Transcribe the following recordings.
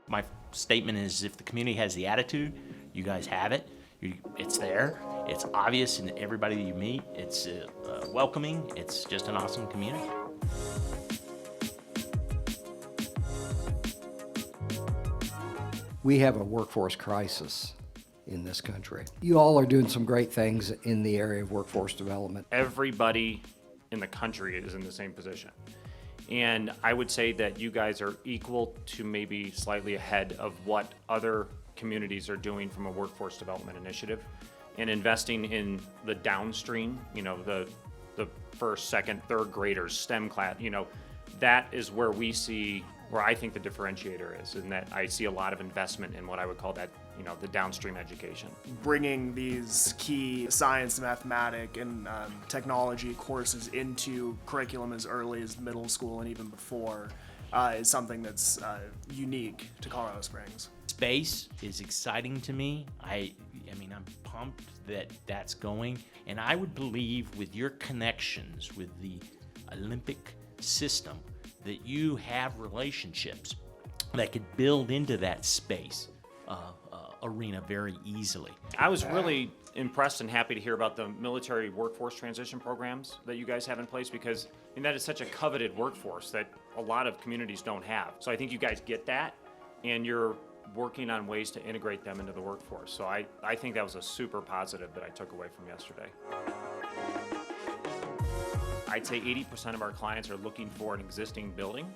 My statement is if the community has the attitude, you guys have it. It's there. It's obvious in everybody that you meet. It's welcoming. It's just an awesome community. We have a workforce crisis in this country. You all are doing some great things in the area of workforce development. Everybody in the country is in the same position. And I would say that you guys are equal to maybe slightly ahead of what other communities are doing from a workforce development initiative and investing in the downstream, the first, second, third graders, STEM class, that is where I think the differentiator is, in that I see a lot of investment in what I would call that, the downstream education. Bringing these key science, mathematics, and technology courses into curriculum as early as middle school and even before is something that's unique to Colorado Springs. Space is exciting to me. I mean, I'm pumped that that's going, and I would believe with your connections with the Olympic system that you have relationships that could build into that space arena very easily. I was really impressed and happy to hear about the military workforce transition programs that you guys have in place, because that is such a coveted workforce that a lot of communities don't have. So I think you guys get that, and you're working on ways to integrate them into the workforce. So I think that was a super positive that I took away from yesterday. I'd say 80% of our clients are looking for an existing building.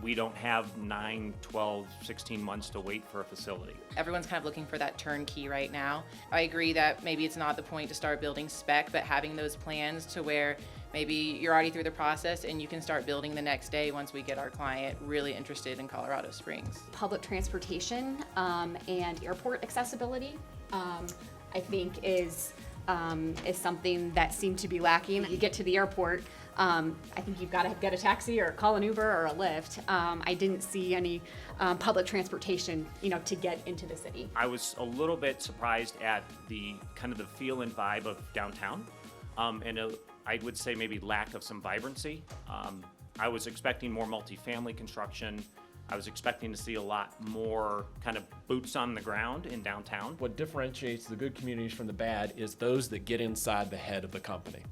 We don't have 9, 12, 16 months to wait for a facility. Everyone's kind of looking for that turnkey right now. I agree that maybe it's not the point to start building spec, but having those plans to where maybe you're already through the process and you can start building the next day once we get our client really interested in Colorado Springs. Public transportation and airport accessibility, I think is something that seemed to be lacking. You get to the airport, I think you've got to get a taxi or call an Uber or a Lyft. I didn't see any public transportation, to get into the city. I was a little bit surprised at the kind of the feel and vibe of downtown, and I would say maybe lack of some vibrancy. I was expecting more multifamily construction. I was expecting to see a lot more kind of boots on the ground in downtown. What differentiates the good communities from the bad is those that get inside the head of the company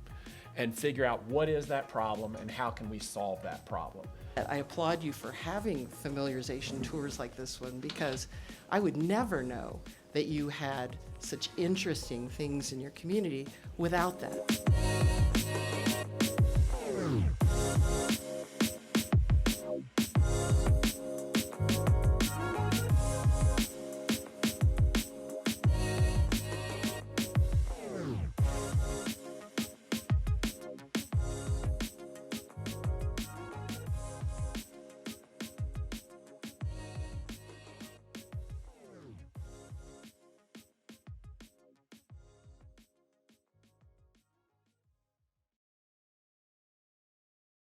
and figure out what is that problem and how can we solve that problem. I applaud you for having familiarization tours like this one, because I would never know that you had such interesting things in your community without that.